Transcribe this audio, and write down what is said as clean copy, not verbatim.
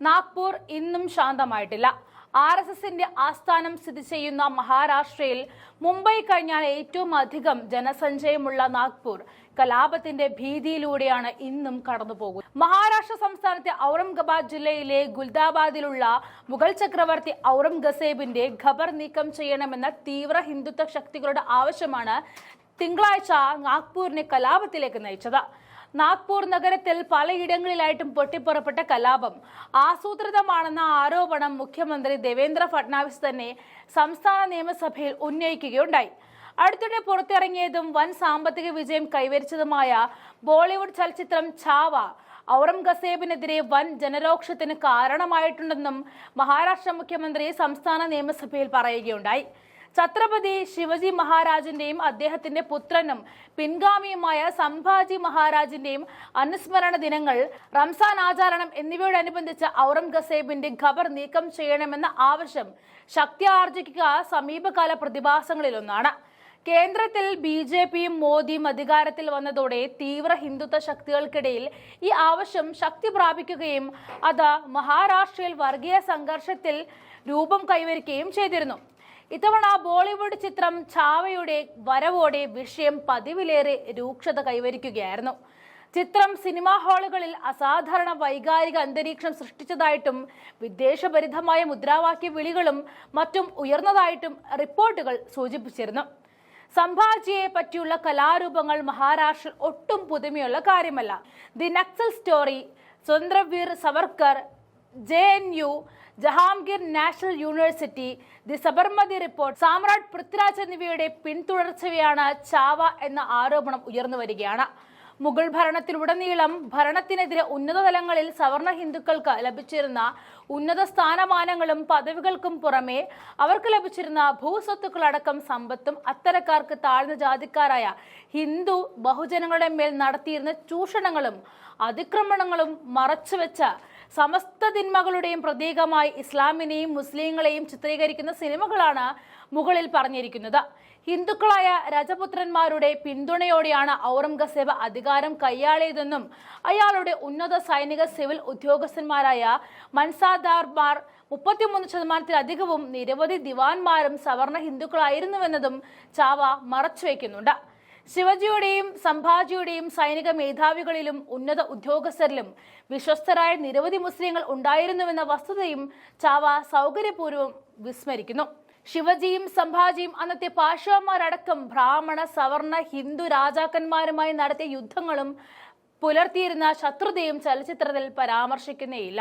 നാഗ്പൂർ ഇന്നും ശാന്തമായിട്ടില്ല. RSSന്റെ ആസ്ഥാനം സ്ഥിതി ചെയ്യുന്ന മഹാരാഷ്ട്രയിൽ മുംബൈ കഴിഞ്ഞാൽ ഏറ്റവും അധികം ജനസഞ്ചയമുള്ള നാഗ്പൂർ കലാപത്തിന്റെ ഭീതിയിലൂടെയാണ് ഇന്നും കടന്നുപോകുന്നത്. മഹാരാഷ്ട്ര സംസ്ഥാനത്തെ ഔറംഗാബാദ് ജില്ലയിലെ ഗുൽദാബാദിലുള്ള മുഗൾ ചക്രവർത്തി ഔറംഗസേബിന്റെ ഖബർ നീക്കം ചെയ്യണമെന്ന തീവ്ര ഹിന്ദുത്വ ശക്തികളുടെ ആവശ്യമാണ് തിങ്കളാഴ്ച നാഗ്പൂരിനെ കലാപത്തിലേക്ക് നയിച്ചത്. നാഗ്പൂർ നഗരത്തിൽ പലയിടങ്ങളിലായിട്ടും പൊട്ടിപ്പുറപ്പെട്ട കലാപം ആസൂത്രിതമാണെന്ന ആരോപണം മുഖ്യമന്ത്രി ദേവേന്ദ്ര ഫഡ്നാവിസ് തന്നെ സംസ്ഥാന നിയമസഭയിൽ ഉന്നയിക്കുകയുണ്ടായി. അടുത്തിടെ പുറത്തിറങ്ങിയതും വൻ സാമ്പത്തിക വിജയം കൈവരിച്ചതുമായ ബോളിവുഡ് ചലച്ചിത്രം ഛാവ ഔറംഗസേബിനെതിരെ വൻ ജനരോക്ഷത്തിന് കാരണമായിട്ടുണ്ടെന്നും മഹാരാഷ്ട്ര മുഖ്യമന്ത്രി സംസ്ഥാന നിയമസഭയിൽ പറയുകയുണ്ടായി. ഛത്രപതി ശിവജി മഹാരാജിന്റെയും അദ്ദേഹത്തിന്റെ പുത്രനും പിൻഗാമിയുമായ സംഭാജി മഹാരാജിന്റെയും അനുസ്മരണ ദിനങ്ങൾ, റംസാൻ ആചരണം എന്നിവയോടനുബന്ധിച്ച് ഔറംഗസേബിന്റെ ഖബർ നീക്കം ചെയ്യണമെന്ന ആവശ്യം ശക്തിയാർജിക്കുക സമീപകാല പ്രതിഭാസങ്ങളിലൊന്നാണ്. കേന്ദ്രത്തിൽ BJPയും മോദിയും അധികാരത്തിൽ വന്നതോടെ തീവ്ര ഹിന്ദുത്വ ശക്തികൾക്കിടയിൽ ഈ ആവശ്യം ശക്തി പ്രാപിക്കുകയും അത് മഹാരാഷ്ട്രയിൽ വർഗീയ സംഘർഷത്തിൽ രൂപം കൈവരിക്കുകയും ചെയ്തിരുന്നു. ഇത്തവണ ബോളിവുഡ് ചിത്രം ഛാവയുടെ വരവോടെ വിഷയം പതിവിലേറെ രൂക്ഷത കൈവരിക്കുകയായിരുന്നു. ചിത്രം സിനിമാ ഹാളുകളിൽ അസാധാരണ വൈകാരിക അന്തരീക്ഷം സൃഷ്ടിച്ചതായിട്ടും വിദ്വേഷഭരിതമായ മുദ്രാവാക്യ വിളികളും മറ്റും ഉയർന്നതായിട്ടും റിപ്പോർട്ടുകൾ സൂചിപ്പിച്ചിരുന്നു. സംഭാജിയെ പറ്റിയുള്ള കലാരൂപങ്ങൾ മഹാരാഷ്ട്രയിൽ ഒട്ടും പുതുമയുള്ള കാര്യമല്ല. The Naxal story, Swatantraveer Savarkar, JNU, Jahangir national university, the Sabarmati report, Samrat Prithviraj എന്നിവയുടെ പിന്തുടർച്ചയാണ് ഛാവ എന്ന ആരോപണം ഉയർന്നു വരികയാണ്. മുഗൾ ഭരണത്തിലുടനീളം ഭരണത്തിനെതിരെ ഉന്നത തലങ്ങളിൽ സവർണ ഹിന്ദുക്കൾക്ക് ലഭിച്ചിരുന്ന ഉന്നത സ്ഥാനമാനങ്ങളും പദവികൾക്കും പുറമെ അവർക്ക് ലഭിച്ചിരുന്ന ഭൂസ്വത്തുക്കളടക്കം സമ്പത്തും അത്തരക്കാർക്ക് താഴ്ന്ന ജാതിക്കാരായ ഹിന്ദു ബഹുജനങ്ങളുടെ മേൽ നടത്തിയിരുന്ന ചൂഷണങ്ങളും അതിക്രമണങ്ങളും മറച്ചുവെച്ച സമസ്ത തിന്മകളുടെയും പ്രതീകമായി ഇസ്ലാമിനെയും മുസ്ലിങ്ങളെയും ചിത്രീകരിക്കുന്ന സിനിമകളാണ് മുകളിൽ പറഞ്ഞിരിക്കുന്നത്. ഹിന്ദുക്കളായ രജപുത്രന്മാരുടെ പിന്തുണയോടെയാണ് ഔറംഗസേബ് അധികാരം കൈയാളിയതെന്നും അയാളുടെ ഉന്നത സൈനിക സിവിൽ ഉദ്യോഗസ്ഥന്മാരായ മൻസാദാർമാർ 33%-ലധികവും നിരവധി ദിവാൻമാരും സവർണ ഹിന്ദുക്കളായിരുന്നുവെന്നതും ഛാവ മറച്ചുവെക്കുന്നുണ്ട്. ശിവജിയുടെയും സംഭാജിയുടെയും സൈനിക മേധാവികളിലും ഉന്നത ഉദ്യോഗസ്ഥരിലും വിശ്വസ്തരായ നിരവധി മുസ്ലിങ്ങൾ ഉണ്ടായിരുന്നുവെന്ന വസ്തുതയും ഛാവ സൗകര്യപൂർവ്വം വിസ്മരിക്കുന്നു. ശിവജിയും സംഭാജിയും അന്നത്തെ പാഷാമാരടക്കം ബ്രാഹ്മണ സവർണ ഹിന്ദു രാജാക്കന്മാരുമായി നടത്തിയ യുദ്ധങ്ങളും പുലർത്തിയിരുന്ന ശത്രുതയും ചലച്ചിത്രത്തിൽ പരാമർശിക്കുന്നേയില്ല.